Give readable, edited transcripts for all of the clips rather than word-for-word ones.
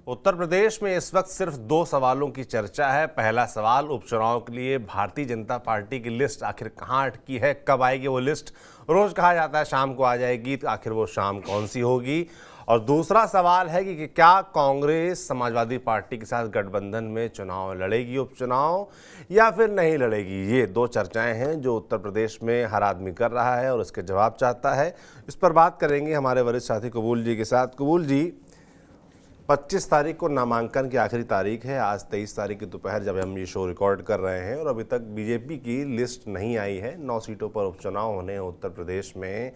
उत्तर प्रदेश में इस वक्त सिर्फ दो सवालों की चर्चा है। पहला सवाल, उपचुनाव के लिए भारतीय जनता पार्टी की लिस्ट आखिर कहाँ अटकी है, कब आएगी वो लिस्ट। रोज कहा जाता है शाम को आ जाएगी, तो आखिर वो शाम कौन सी होगी। और दूसरा सवाल है कि क्या कांग्रेस समाजवादी पार्टी के साथ गठबंधन में चुनाव लड़ेगी, उपचुनाव, या फिर नहीं लड़ेगी। ये दो चर्चाएं हैं जो उत्तर प्रदेश में हर आदमी कर रहा है और इसके जवाब चाहता है। इस पर बात करेंगे हमारे वरिष्ठ साथी कबूल जी के साथ। कबूल जी, 25 तारीख को नामांकन की आखिरी तारीख है। आज 23 तारीख की दोपहर जब हम ये शो रिकॉर्ड कर रहे हैं और अभी तक बीजेपी की लिस्ट नहीं आई है। 9 सीटों पर उपचुनाव होने हैं उत्तर प्रदेश में।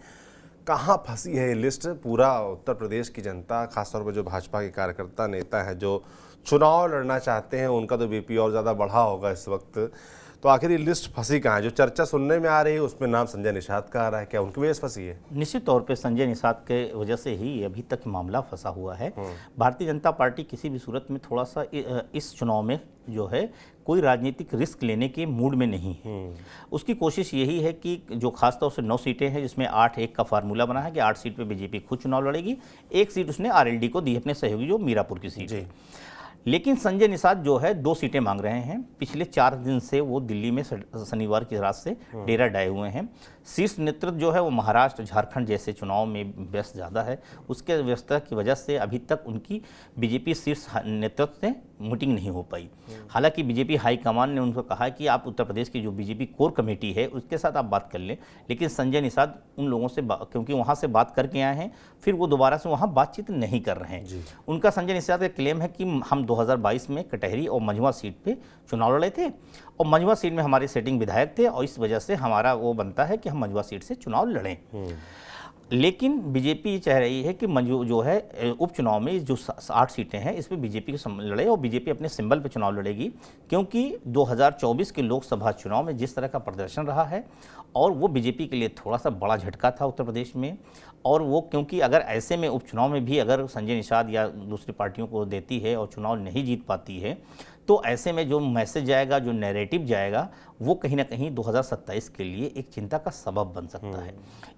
कहाँ फंसी है ये लिस्ट? पूरा उत्तर प्रदेश की जनता, खासतौर पर जो भाजपा के कार्यकर्ता नेता हैं जो चुनाव लड़ना चाहते हैं, उनका तो बीपी और ज़्यादा बढ़ा होगा इस वक्त। तो आखिर ये लिस्ट फंसी कहाँ है? जो चर्चा सुनने में आ रही है उसमें नाम संजय निषाद का आ रहा है, क्या उनकी वजह से फंसी है? निश्चित तौर पे संजय निषाद के वजह से ही अभी तक मामला फंसा हुआ है। भारतीय जनता पार्टी किसी भी सूरत में थोड़ा सा इस चुनाव में जो है कोई राजनीतिक रिस्क लेने के मूड में नहीं है। उसकी कोशिश यही है कि जो खासतौर से 9 सीटें हैं जिसमें 8-1 का फार्मूला बना है कि 8 सीट पे बीजेपी खुद चुनाव लड़ेगी। 1 सीट उसने आरएलडी को दी, अपने सहयोगी जो मीरापुर की सीट है। लेकिन संजय निषाद जो है 2 सीटें मांग रहे हैं। पिछले 4 दिन से वो दिल्ली में शनिवार की रात से डेरा डाए हुए हैं। शीर्ष नेतृत्व जो है वो महाराष्ट्र, झारखंड जैसे चुनाव में व्यस्त ज़्यादा है। उसके व्यस्तता की वजह से अभी तक उनकी बीजेपी शीर्ष नेतृत्व से मीटिंग नहीं हो पाई। हालांकि बीजेपी हाईकमान ने उनको कहा कि आप उत्तर प्रदेश की जो बीजेपी कोर कमेटी है उसके साथ आप बात कर लें। लेकिन संजय निषाद उन लोगों से क्योंकि वहाँ से बात करके आए हैं, फिर वो दोबारा से वहाँ बातचीत नहीं कर रहे हैं। उनका संजय निषाद का क्लेम है कि हम 2022 में कटहरी और मंझवा सीट पे चुनाव लड़े थे और मंझवा सीट में हमारे सेटिंग विधायक थे और इस वजह से हमारा वो बनता है कि हम मंझवा सीट से चुनाव लड़ें। लेकिन बीजेपी चाह रही है कि जो है उपचुनाव में जो 8 सीटें हैं इस पर बीजेपी के लड़े और बीजेपी अपने सिंबल पे चुनाव लड़ेगी। क्योंकि 2024 के लोकसभा चुनाव में जिस तरह का प्रदर्शन रहा है और वो बीजेपी के लिए थोड़ा सा बड़ा झटका था उत्तर प्रदेश में। और वो क्योंकि अगर ऐसे में उपचुनाव में भी अगर संजय निषाद या दूसरी पार्टियों को देती है और चुनाव नहीं जीत पाती है, तो ऐसे में जो मैसेज जाएगा, जो नैरेटिव जाएगा, वो कहीं ना कहीं 2027 के लिए एक चिंता का सबब बन सकता है।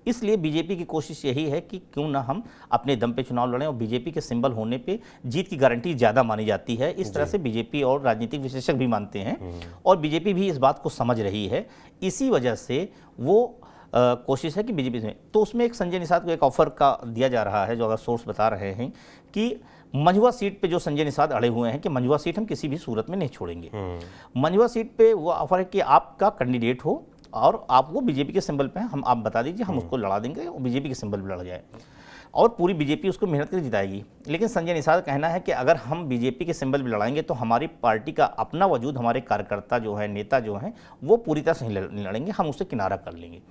इसलिए बीजेपी की कोशिश यही है कि क्यों ना हम अपने दम पे चुनाव लड़ें और बीजेपी के सिंबल होने पे जीत की गारंटी ज़्यादा मानी जाती है। इस तरह से बीजेपी और राजनीतिक विशेषज्ञ भी मानते हैं और बीजेपी भी इस बात को समझ रही है। इसी वजह से वो कोशिश है कि बीजेपी में, तो उसमें एक संजय निषाद को एक ऑफर का दिया जा रहा है, जो अगर सोर्स बता रहे हैं कि मंझवा सीट पे जो संजय निषाद अड़े हुए हैं कि मंझवा सीट हम किसी भी सूरत में नहीं छोड़ेंगे। मंझवा सीट पे वो ऑफर है कि आपका कैंडिडेट हो और आप वो बीजेपी के सिंबल पे हैं, हम आप बता दीजिए, हम उसको लड़ा देंगे और बीजेपी के सिंबल पे लड़ जाए और पूरी बीजेपी उसको मेहनत कर जिताएगी। लेकिन संजय निषाद का कहना है कि अगर हम बीजेपी के सिंबल पे लड़ाएंगे तो हमारी पार्टी का अपना वजूद, हमारे कार्यकर्ता जो है, नेता जो हैं, वो पूरी तरह से नहीं लड़ेंगे, हम उससे किनारा कर लेंगे।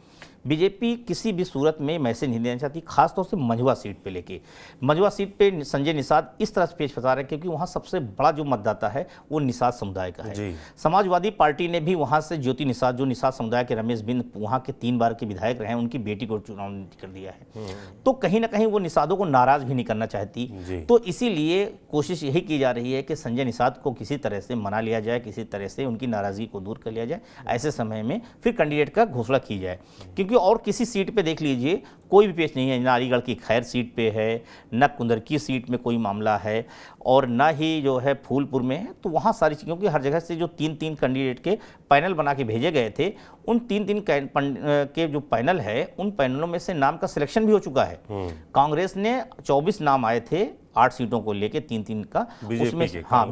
बीजेपी किसी भी सूरत में मैसेज नहीं देना चाहती, खासतौर से मंझवा सीट पे लेके। मंझवा सीट पे संजय निषाद इस तरह से पेश फंसा रहे हैं क्योंकि वहाँ सबसे बड़ा जो मतदाता है वो निषाद समुदाय का है। समाजवादी पार्टी ने भी वहाँ से ज्योति निषाद, जो निषाद समुदाय के रमेश बिंद वहाँ के 3 बार के विधायक रहे हैं, उनकी बेटी को चुनाव कर दिया है। तो कहीं ना कहीं वो निषादों को नाराज भी नहीं करना चाहती। तो इसीलिए कोशिश यही की जा रही है कि संजय निषाद को किसी तरह से मना लिया जाए, किसी तरह से उनकी नाराजगी को दूर कर लिया जाए। ऐसे समय में फिर कैंडिडेट का घोषणा की जाए। क्योंकि और किसी सीट पे देख लीजिए कोई भी पेश नहीं है, ना अलीगढ़ की खैर सीट पे है, न कुंदर की सीट में कोई मामला है और ना ही जो है फूलपुर में है। तो वहाँ सारी चीज़, क्योंकि हर जगह से जो 3-3 कैंडिडेट के पैनल बना के भेजे गए थे, उन 3-3 के जो पैनल है उन पैनलों में से नाम का सिलेक्शन भी हो चुका है। कांग्रेस ने 24 नाम आए थे 8 सीटों को लेके, 3-3 का, उसमें हाँ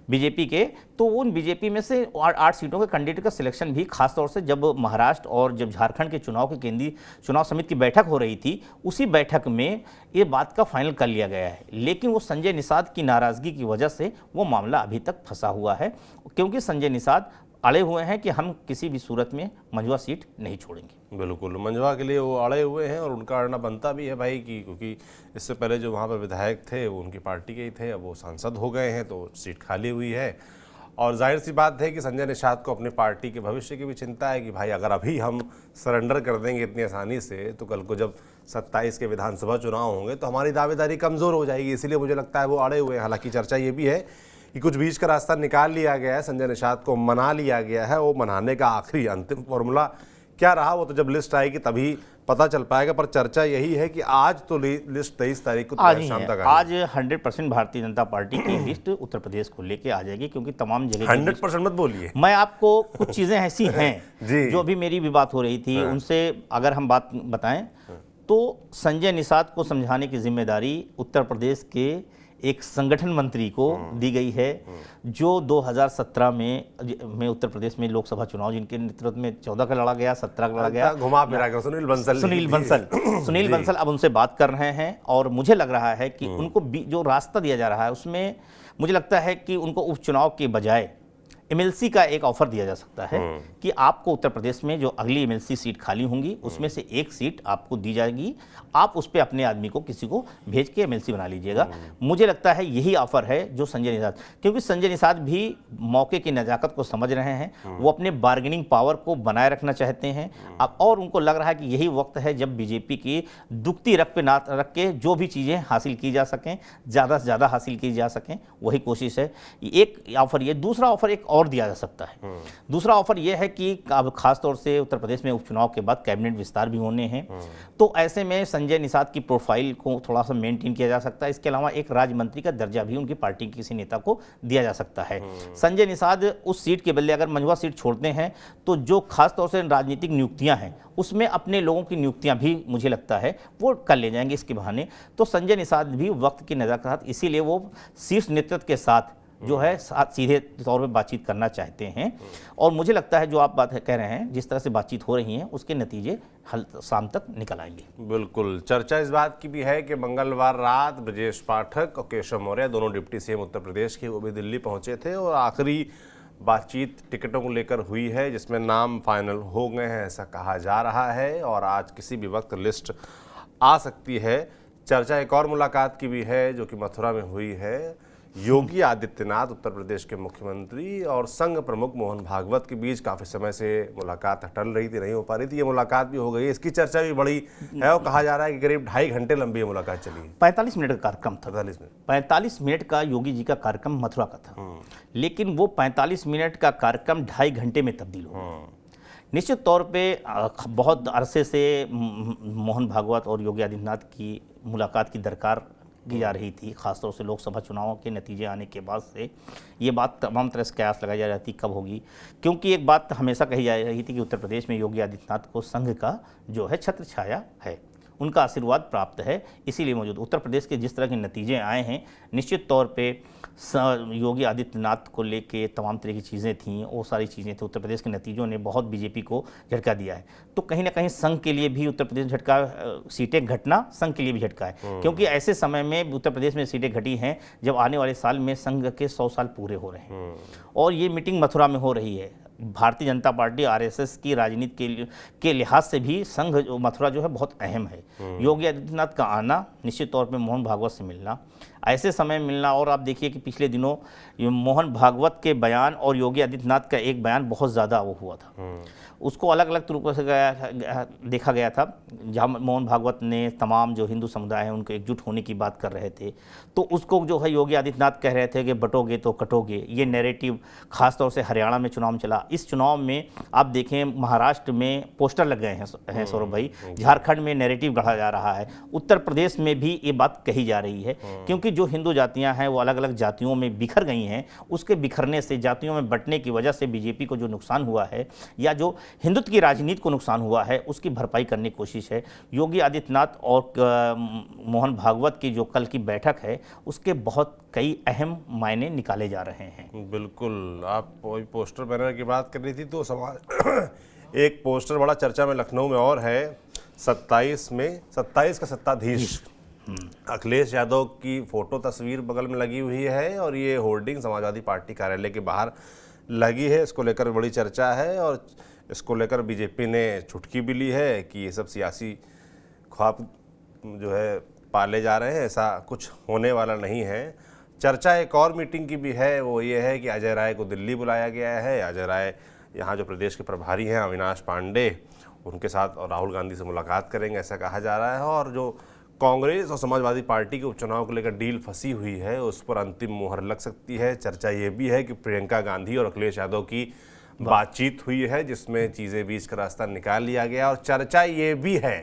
बीजेपी के, तो उन बीजेपी में से 8 सीटों के कैंडिडेट का सिलेक्शन भी, खासतौर से जब महाराष्ट्र और जब झारखंड के चुनाव के केंद्रीय चुनाव समिति की बैठक हो रही थी, उसी बैठक में ये बात का फाइनल कर लिया गया है। लेकिन वो संजय निषाद की नाराजगी की वजह से वो मामला अभी तक फंसा हुआ है, क्योंकि संजय निषाद अड़े हुए हैं कि हम किसी भी सूरत में मंझवा सीट नहीं छोड़ेंगे। बिल्कुल, मंझवा के लिए वो अड़े हुए हैं और उनका अड़ना बनता भी है भाई की, क्योंकि इससे पहले जो वहाँ पर विधायक थे वो उनकी पार्टी के ही थे, अब वो सांसद हो गए हैं तो सीट खाली हुई है। और जाहिर सी बात है कि संजय निषाद को अपनी पार्टी के भविष्य की भी चिंता है कि भाई अगर अभी हम सरेंडर कर देंगे इतनी आसानी से तो कल को जब 27 के विधानसभा चुनाव होंगे तो हमारी दावेदारी कमज़ोर हो जाएगी। इसीलिए मुझे लगता है वो अड़े हुए हैं। हालांकि चर्चा ये भी है कि कुछ बीच का रास्ता निकाल लिया गया है, संजय निषाद को मना लिया गया है। वो मनाने का आखिरी अंतिम फॉर्मूला क्या रहा वो तो जब लिस्ट आएगी तभी पता चल पाएगा, पर चर्चा यही है कि आज तो लिस्ट 23 तारीख को आज ही शाम है। तक आज 100% भारतीय जनता पार्टी की लिस्ट उत्तर प्रदेश को लेके आ जाएगी, क्योंकि तमाम जगह की 100% मत बोलिए। मैं आपको कुछ चीज़ें ऐसी हैं जी। जो अभी मेरी भी बात हो रही थी, उनसे अगर हम बात बताएं तो संजय निषाद को समझाने की जिम्मेदारी उत्तर प्रदेश के एक संगठन मंत्री को दी गई है, जो 2017 में उत्तर प्रदेश में लोकसभा चुनाव जिनके नेतृत्व में 14 का लड़ा गया, 17 का लड़ा गया, घुमा फिरा के सुनील बंसल अब उनसे बात कर रहे हैं। और मुझे लग रहा है कि उनको जो रास्ता दिया जा रहा है उसमें मुझे लगता है कि उनको उपचुनाव के बजाय एमएलसी का एक ऑफर दिया जा सकता है कि आपको उत्तर प्रदेश में जो अगली एमएलसी सीट खाली होंगी उसमें से एक सीट आपको दी जाएगी, आप उस पर अपने आदमी को किसी को भेज के एमएलसी बना लीजिएगा। मुझे लगता है यही ऑफर है जो संजय निषाद, क्योंकि संजय निषाद भी मौके की नजाकत को समझ रहे हैं, वो अपने बार्गेनिंग पावर को बनाए रखना चाहते हैं। अब और उनको लग रहा है कि यही वक्त है जब बीजेपी की दुखती रख पे ना रख के जो भी चीज़ें हासिल की जा सकें, ज़्यादा से ज़्यादा हासिल की जा सकें, वही कोशिश है। एक ऑफर ये, दूसरा ऑफर एक और दिया जा सकता है। दूसरा ऑफर यह है कि अब खास तौर से उत्तर प्रदेश में उपचुनाव के बाद कैबिनेट विस्तार भी होने हैं, तो ऐसे में संजय निषाद की प्रोफाइल को थोड़ा सा मेंटेन किया जा सकता है। इसके अलावा एक राज्य मंत्री का दर्जा भी उनकी पार्टी के किसी नेता को दिया जा सकता है। संजय निषाद उस सीट के बदले अगर मंझवा सीट छोड़ते हैं तो जो खास तौर से राजनीतिक नियुक्तियां हैं उसमें अपने लोगों की नियुक्तियां भी मुझे लगता है वो कर ले जाएंगे इसके बहाने। तो संजय निषाद भी वक्त की नज़र के साथ, इसीलिए वो शीर्ष नेतृत्व के साथ जो है सीधे तौर पे बातचीत करना चाहते हैं। और मुझे लगता है जो आप बात कह रहे हैं, जिस तरह से बातचीत हो रही है उसके नतीजे शाम तक निकल आएंगे। बिल्कुल। चर्चा इस बात की भी है कि मंगलवार रात ब्रजेश पाठक और केशव मौर्य, दोनों डिप्टी सीएम उत्तर प्रदेश के, वो भी दिल्ली पहुंचे थे और आखिरी बातचीत टिकटों को लेकर हुई है, जिसमें नाम फाइनल हो गए हैं ऐसा कहा जा रहा है और आज किसी भी वक्त लिस्ट आ सकती है। चर्चा एक और मुलाकात की भी है जो कि मथुरा में हुई है। योगी आदित्यनाथ उत्तर प्रदेश के मुख्यमंत्री और संघ प्रमुख मोहन भागवत के बीच काफी समय से मुलाकात टल रही थी, नहीं हो पा रही थी। ये मुलाकात भी हो गई, इसकी चर्चा भी बड़ी है और कहा जा रहा है कि करीब 2.5 घंटे लंबी ये मुलाकात चली है। 45 मिनट का कार्यक्रम था। 45 मिनट का योगी जी का कार्यक्रम मथुरा का था, लेकिन वो 45 मिनट का कार्यक्रम 2.5 घंटे में तब्दील हो गया। निश्चित तौर पे बहुत अरसे से मोहन भागवत और योगी आदित्यनाथ की मुलाकात की दरकार की जा रही थी, खासतौर से लोकसभा चुनावों के नतीजे आने के बाद से ये बात तमाम तरह से कयास लगाई जा रही थी कब होगी, क्योंकि एक बात हमेशा कही जा रही थी कि उत्तर प्रदेश में योगी आदित्यनाथ को संघ का जो है छत्र छाया है, उनका आशीर्वाद प्राप्त है, इसीलिए मौजूद। उत्तर प्रदेश के जिस तरह के नतीजे आए हैं, निश्चित तौर पे योगी आदित्यनाथ को लेके तमाम तरह की चीज़ें थीं, वो सारी चीज़ें थी। उत्तर प्रदेश के नतीजों ने बहुत बीजेपी को झटका दिया है, तो कहीं ना कहीं संघ के लिए भी उत्तर प्रदेश झटका, सीटें घटना संघ के लिए भी झटका है, क्योंकि ऐसे समय में उत्तर प्रदेश में सीटें घटी हैं जब आने वाले साल में संघ के 100 साल पूरे हो रहे हैं और ये मीटिंग मथुरा में हो रही है। भारतीय जनता पार्टी आरएसएस की राजनीति के लिहाज से भी संघ मथुरा जो है बहुत अहम है। योगी आदित्यनाथ का आना, निश्चित तौर पे मोहन भागवत से मिलना, ऐसे समय मिलना, और आप देखिए कि पिछले दिनों मोहन भागवत के बयान और योगी आदित्यनाथ का एक बयान बहुत ज़्यादा वो हुआ था, उसको अलग अलग तरीकों से देखा गया था। जहाँ मोहन भागवत ने तमाम जो हिंदू समुदाय हैं उनको एकजुट होने की बात कर रहे थे, तो उसको जो है योगी आदित्यनाथ कह रहे थे कि बटोगे तो कटोगे। ये नैरेटिव खासतौर से हरियाणा में चुनाव चला। इस चुनाव में आप देखें महाराष्ट्र में पोस्टर लग गए हैं सौरभ भाई, झारखंड में नैरेटिव गढ़ा जा रहा है, उत्तर प्रदेश में भी ये बात कही जा रही है, क्योंकि जो हिंदू जातियाँ हैं वो अलग अलग जातियों में बिखर गई हैं। उसके बिखरने से, जातियों में बंटने की वजह से बीजेपी को जो नुकसान हुआ है या जो हिंदुत्व की राजनीति को नुकसान हुआ है, उसकी भरपाई करने की कोशिश है। योगी आदित्यनाथ और मोहन भागवत की जो कल की बैठक है उसके बहुत कई अहम मायने निकाले जा रहे हैं। बिल्कुल। आप वही पोस्टर बैनर की बात कर रही थी तो समाज एक पोस्टर बड़ा चर्चा में लखनऊ में और है, 27 का सत्ताधीश अखिलेश यादव की फोटो तस्वीर बगल में लगी हुई है और ये होर्डिंग समाजवादी पार्टी कार्यालय के बाहर लगी है। इसको लेकर बड़ी चर्चा है और इसको लेकर बीजेपी ने चुटकी भी ली है कि ये सब सियासी ख्वाब जो है पाले जा रहे हैं, ऐसा कुछ होने वाला नहीं है। चर्चा एक और मीटिंग की भी है, वो ये है कि अजय राय को दिल्ली बुलाया गया है। अजय राय यहाँ जो प्रदेश के प्रभारी हैं अविनाश पांडे, उनके साथ और राहुल गांधी से मुलाकात करेंगे ऐसा कहा जा रहा है। और जो कांग्रेस और समाजवादी पार्टी के उपचुनाव को लेकर डील फंसी हुई है उस पर अंतिम मुहर लग सकती है। चर्चा ये भी है कि प्रियंका गांधी और अखिलेश यादव की बातचीत हुई है जिसमें चीज़ें बीच का रास्ता निकाल लिया गया। और चर्चा ये भी है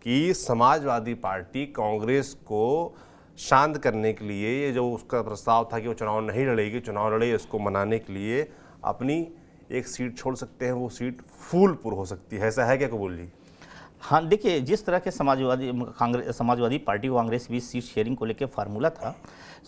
कि समाजवादी पार्टी कांग्रेस को शांत करने के लिए, ये जो उसका प्रस्ताव था कि वो चुनाव नहीं लड़ेगी, चुनाव लड़े, इसको मनाने के लिए अपनी एक सीट छोड़ सकते हैं। वो सीट फूलपुर हो सकती है। ऐसा है क्या कबूल जी? हाँ, देखिए, जिस तरह के समाजवादी पार्टी व कांग्रेस बीच सीट शेयरिंग को लेकर फार्मूला था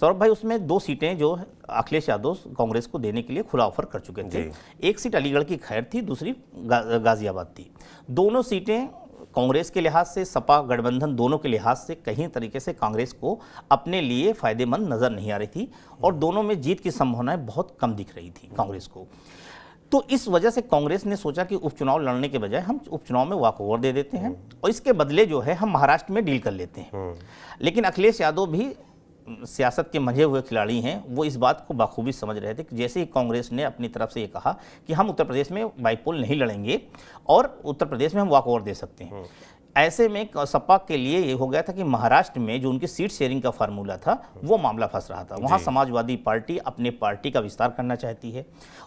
सौरभ भाई, उसमें 2 सीटें जो अखिलेश यादव कांग्रेस को देने के लिए खुला ऑफर कर चुके थे। एक सीट अलीगढ़ की खैर थी, दूसरी गाजियाबाद थी। दोनों सीटें कांग्रेस के लिहाज से, सपा गठबंधन दोनों के लिहाज से कहीं तरीके से कांग्रेस को अपने लिए फायदेमंद नजर नहीं आ रही थी और दोनों में जीत की संभावनाएं बहुत कम दिख रही थी कांग्रेस को। तो इस वजह से कांग्रेस ने सोचा कि उपचुनाव लड़ने के बजाय हम उपचुनाव में वॉकओवर दे देते हैं और इसके बदले जो है हम महाराष्ट्र में डील कर लेते हैं। लेकिन अखिलेश यादव भी सियासत के मंझे हुए खिलाड़ी हैं, वो इस बात को बखूबी समझ रहे थे कि जैसे ही कांग्रेस ने अपनी तरफ से ये कहा कि हम उत्तर प्रदेश में बाईपोल नहीं लड़ेंगे और उत्तर प्रदेश में हम वॉकओवर दे सकते हैं, ऐसे में सपा के लिए ये हो गया था कि महाराष्ट्र में जो उनकी सीट शेयरिंग का फार्मूला था वो मामला फंस रहा था। वहाँ समाजवादी पार्टी अपने पार्टी का विस्तार करना चाहती है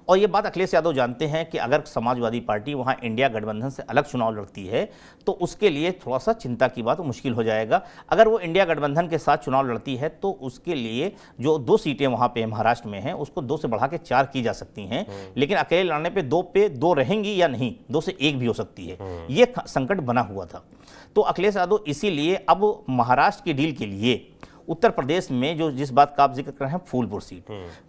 और ये बात अखिलेश यादव जानते हैं कि अगर समाजवादी पार्टी वहाँ इंडिया गठबंधन से अलग चुनाव लड़ती है तो उसके लिए थोड़ा सा चिंता की बात, मुश्किल हो जाएगा। अगर वो इंडिया गठबंधन के साथ चुनाव लड़ती है तो उसके लिए जो 2 सीटें वहाँ पे महाराष्ट्र में हैं उसको 2 से बढ़ा के 4 की जा सकती हैं, लेकिन अकेले लड़ने पे 2 पे 2 रहेंगी या नहीं, 2 से 1 भी हो सकती है। ये संकट बना हुआ था। तो अखिलेश यादव इसीलिए अब महाराष्ट्र की डील के लिए उत्तर प्रदेश में जो जिस बात का आप जिक्र कर रहे हैं,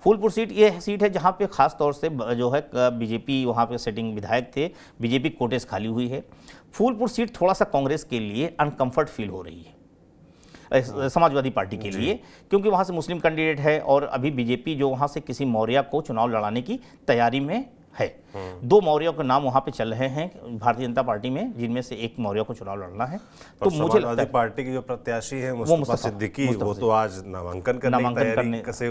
फूलपुर सीट ये सीट है जहां पे खास तौर से जो है बीजेपी वहां पे सेटिंग विधायक थे, बीजेपी कोटे से खाली हुई है। फूलपुर सीट थोड़ा सा कांग्रेस के लिए अनकंफर्ट फील हो रही है समाजवादी पार्टी के लिए, क्योंकि वहां से मुस्लिम कैंडिडेट है और अभी बीजेपी जो वहां से किसी मौर्य को चुनाव लड़ाने की तैयारी में है। 2 मौर्यों के नाम वहां पे चल रहे हैं भारतीय जनता पार्टी में, जिनमें से एक मौर्य को चुनाव लड़ना है। तो मुझे लगता है पार्टी की जो प्रत्याशी है मुस्तफा सिद्दीकी, वो तो आज नामांकन करने कसे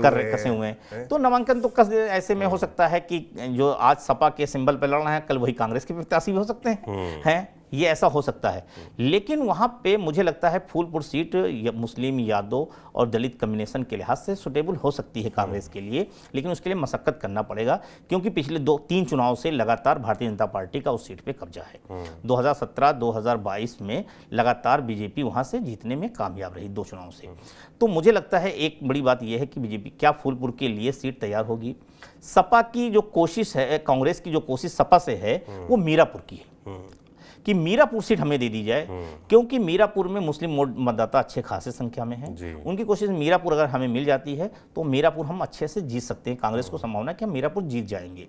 हुए हैं। तो नामांकन तो ऐसे में हो सकता है कि जो आज सपा के सिंबल पर लड़ रहे हैं कल वही कांग्रेस के प्रत्याशी भी हो सकते हैं, ये ऐसा हो सकता है। लेकिन वहां पे मुझे लगता है फूलपुर सीट मुस्लिम, यादव और दलित कम्बिनेशन के लिहाज से सुटेबल हो सकती है कांग्रेस के लिए, लेकिन उसके लिए मशक्कत करना पड़ेगा क्योंकि पिछले 2-3 चुनाव से लगातार भारतीय जनता पार्टी का उस सीट पे कब्जा है। 2017-2022 में लगातार बीजेपी वहां से जीतने में कामयाब रही 2 चुनाव से। तो मुझे लगता है एक बड़ी बात यह है कि बीजेपी क्या फूलपुर के लिए सीट तैयार होगी। सपा की जो कोशिश है, कांग्रेस की जो कोशिश सपा से है वो मीरापुर की है कि मीरापुर सीट हमें दे दी जाए, क्योंकि मीरापुर में मुस्लिम मतदाता अच्छे खासे संख्या में हैं। उनकी कोशिश मीरापुर अगर हमें मिल जाती है तो मीरापुर हम अच्छे से जीत सकते हैं। कांग्रेस को संभावना है कि हम मीरापुर जीत जाएंगे,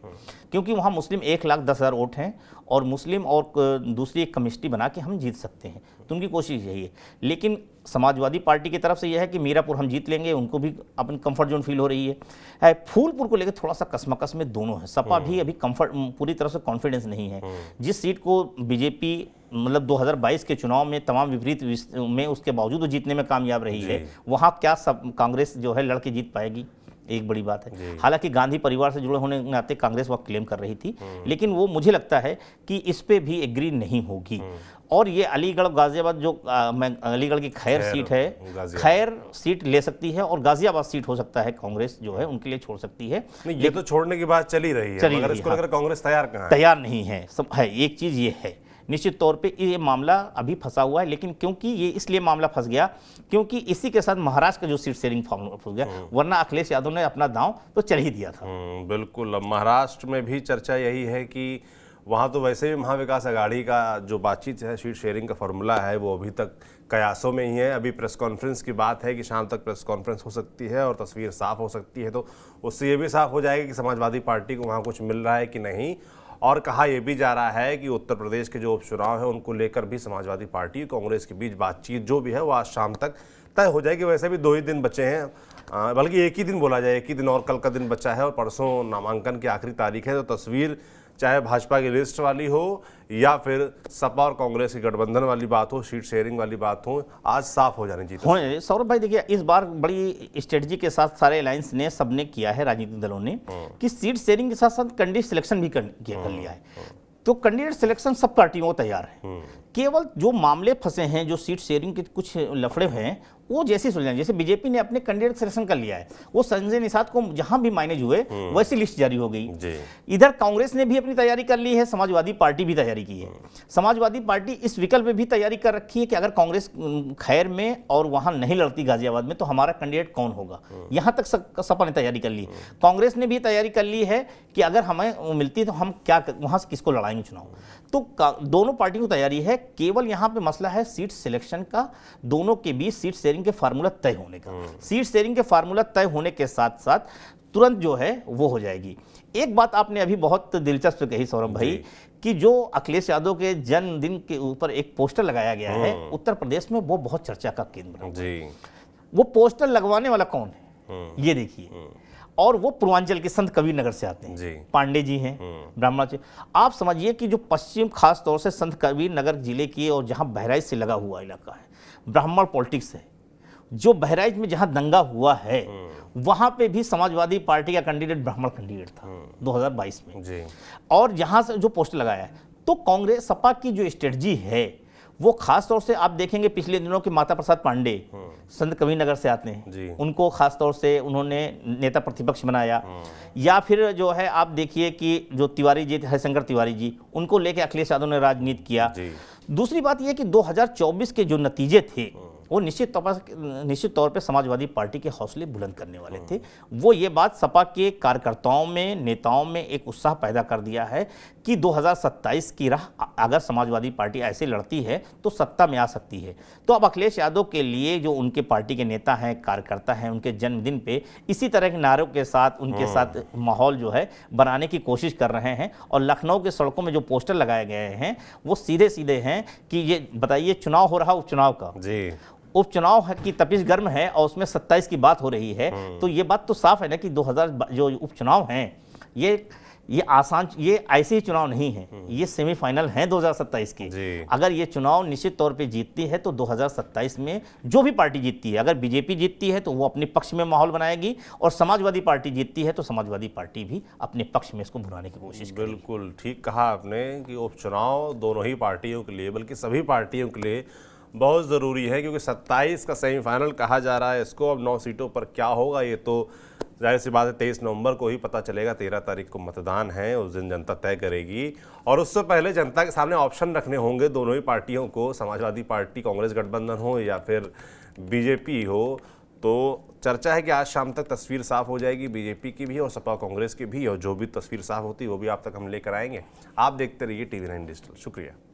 क्योंकि वहाँ मुस्लिम 1,10,000 वोट हैं और मुस्लिम और दूसरी एक कमिश्नरी बना के हम जीत सकते हैं। तो उनकी कोशिश यही है। लेकिन समाजवादी पार्टी की तरफ से यह है कि मीरापुर हम जीत लेंगे, उनको भी अपनी कंफर्ट जोन फील हो रही है। फूलपुर को लेकर थोड़ा सा कसमकस में दोनों है। सपा भी अभी कंफर्ट पूरी तरह से कॉन्फिडेंस नहीं है। जिस सीट को बीजेपी मतलब 2022 के चुनाव में तमाम विपरीत में उसके बावजूद वो जीतने में कामयाब रही है, वहां क्या सब कांग्रेस जो है लड़के जीत पाएगी, एक बड़ी बात है। हालांकि गांधी परिवार से जुड़े होने के नाते कांग्रेस वह क्लेम कर रही थी, लेकिन वो मुझे लगता है कि इस पे भी एग्री नहीं होगी। और ये अलीगढ़ गाजियाबाद जो अलीगढ़ की खैर सीट है, खैर सीट ले सकती है और गाजियाबाद सीट हो सकता है कांग्रेस जो है उनके लिए छोड़ सकती है। ये तो छोड़ने की बात चली रही है, मगर इसको लेकर कांग्रेस तैयार कहाँ है? तैयार नहीं है। सब है, एक चीज ये है निश्चित तौर पे ये मामला अभी फंसा हुआ है, लेकिन क्योंकि ये इसलिए मामला फंस गया क्योंकि इसी के साथ महाराष्ट्र का जो सीट शेयरिंग फॉर्मूला फंस गया, वरना अखिलेश यादव ने अपना दांव तो चल ही दिया था। बिल्कुल। अब महाराष्ट्र में भी चर्चा यही है कि वहाँ तो वैसे भी महाविकास अघाड़ी का जो बातचीत है, सीट शेयरिंग का फॉर्मूला है, वो अभी तक कयासों में ही है। अभी प्रेस कॉन्फ्रेंस की बात है कि शाम तक प्रेस कॉन्फ्रेंस हो सकती है और तस्वीर साफ हो सकती है, तो उससे ये भी साफ हो जाएगा कि समाजवादी पार्टी को वहाँ कुछ मिल रहा है कि नहीं। और कहा यह भी जा रहा है कि उत्तर प्रदेश के जो उपचुनाव है उनको लेकर भी समाजवादी पार्टी कांग्रेस के बीच बातचीत जो भी है वो आज शाम तक तय हो जाएगी। वैसे भी 2 ही दिन बचे हैं, बल्कि 1 ही दिन बोला जाए, 1 ही दिन और कल का दिन बचा है और परसों नामांकन की आखिरी तारीख है। तो तस्वीर चाहे भाजपा की लिस्ट वाली हो या फिर सपा और कांग्रेस की गठबंधन वाली बात हो, सीट शेयरिंग वाली बात हो, आज साफ हो जानी चाहिए। सौरभ भाई देखिए, इस बार बड़ी स्ट्रेटजी के साथ सारे अलायंस ने सबने किया है, राजनीतिक दलों ने, कि सीट शेयरिंग के साथ साथ कैंडिडेट सिलेक्शन भी कर लिया है। तो कैंडिडेट सिलेक्शन सब पार्टियों को तैयार है केवल जो मामले फंसे हैं, जो सीट शेयरिंग के कुछ लफड़े हैं, वो जैसे सुलझाए। जैसे बीजेपी ने अपने कैंडिडेट सिलेक्शन कर लिया है, वो संजय निषाद को जहां भी मायनेज हुए वैसी लिस्ट जारी हो गई। इधर कांग्रेस ने भी अपनी तैयारी कर ली है, समाजवादी पार्टी भी तैयारी की है। समाजवादी पार्टी इस विकल्प में भी तैयारी कर रखी है कि अगर कांग्रेस खैर में और वहां नहीं लड़ती गाजियाबाद में तो हमारा कैंडिडेट कौन होगा, यहां तक सपा ने तैयारी कर ली। कांग्रेस ने भी तैयारी कर ली है कि अगर हमें मिलती है तो हम क्या वहां से किसको लड़ाएंगे चुनाव। तो दोनों पार्टियों को तैयारी है, केवल यहां पे मसला है सीट सिलेक्शन का, दोनों के बीच सीट शेयरिंग के फार्मूला तय होने का। सीट शेयरिंग के फार्मूला तय होने के साथ साथ तुरंत जो है वो हो जाएगी। एक बात आपने अभी बहुत दिलचस्प कही सौरभ भाई, कि जो अखिलेश यादव के जन्मदिन के ऊपर एक पोस्टर लगाया गया है उत्तर प्रदेश में, वो बहुत चर्चा का केंद्र बना जी। वो पोस्टर लगवाने वाला कौन है ये देखिए, और वो पूर्वांचल के संत कबीर नगर से आते हैं, पांडे जी हैं, ब्राह्मण जी। आप समझिए कि जो पश्चिम खास तौर से संत कबीर नगर जिले की और जहां बहराइच से लगा हुआ इलाका है, ब्राह्मण पॉलिटिक्स है। जो बहराइच में जहां दंगा हुआ है वहां पे भी समाजवादी पार्टी का कैंडिडेट ब्राह्मण कैंडिडेट था 2022 में जी। और जहां से जो पोस्टर लगाया है, तो कांग्रेस सपा की जो स्ट्रेटजी है वो खास तौर से आप देखेंगे पिछले दिनों के माता प्रसाद पांडे संत कबीर नगर से आते हैं, उनको खास तौर से उन्होंने नेता प्रतिपक्ष बनाया। या फिर जो है आप देखिए कि जो तिवारी जी हरिशंकर तिवारी जी, उनको लेके अखिलेश यादव ने राजनीति किया। दूसरी बात यह कि 2024 के जो नतीजे थे वो निश्चित तौर पे समाजवादी पार्टी के हौसले बुलंद करने वाले थे। वो ये बात सपा के कार्यकर्ताओं में, नेताओं में एक उत्साह पैदा कर दिया है कि 2027 की राह अगर समाजवादी पार्टी ऐसे लड़ती है तो सत्ता में आ सकती है। तो अब अखिलेश यादव के लिए जो उनके पार्टी के नेता हैं, कार्यकर्ता हैं, उनके जन्मदिन पे इसी तरह के नारों के साथ उनके साथ माहौल जो है बनाने की कोशिश कर रहे हैं। और लखनऊ के सड़कों में जो पोस्टर लगाए गए हैं वो सीधे सीधे हैं कि ये बताइए, चुनाव हो रहा उपचुनाव का जी, उपचुनाव है कि तपिश गर्म है और उसमें 27 की बात हो रही है। तो ये बात तो साफ है ना कि 2000 जो उपचुनाव हैं ये आसान, ये ऐसे ही चुनाव नहीं है, ये सेमीफाइनल हैं 2027 के। अगर ये चुनाव निश्चित तौर पे जीतती है तो 2027 में जो भी पार्टी जीतती है, अगर बीजेपी जीतती है तो वो अपने पक्ष में माहौल बनाएगी, और समाजवादी पार्टी जीतती है तो समाजवादी पार्टी भी अपने पक्ष में इसको भुनाने की कोशिश करेगी। बिल्कुल ठीक कहा आपने कि उपचुनाव दोनों ही पार्टियों के लिए, बल्कि सभी पार्टियों के लिए बहुत ज़रूरी है, क्योंकि 27 का सेमीफाइनल कहा जा रहा है इसको। अब 9 सीटों पर क्या होगा ये तो जाहिर सी बात है 23 नवंबर को ही पता चलेगा। 13 तारीख को मतदान है, उस दिन जनता तय करेगी, और उससे पहले जनता के सामने ऑप्शन रखने होंगे दोनों ही पार्टियों को, समाजवादी पार्टी कांग्रेस गठबंधन हो या फिर बीजेपी हो। तो चर्चा है कि आज शाम तक तस्वीर साफ हो जाएगी बीजेपी की भी और सपा कांग्रेस की भी, और जो भी तस्वीर साफ होती है वो भी आप तक हम लेकर आएंगे। आप देखते रहिए TV9 डिजिटल। शुक्रिया।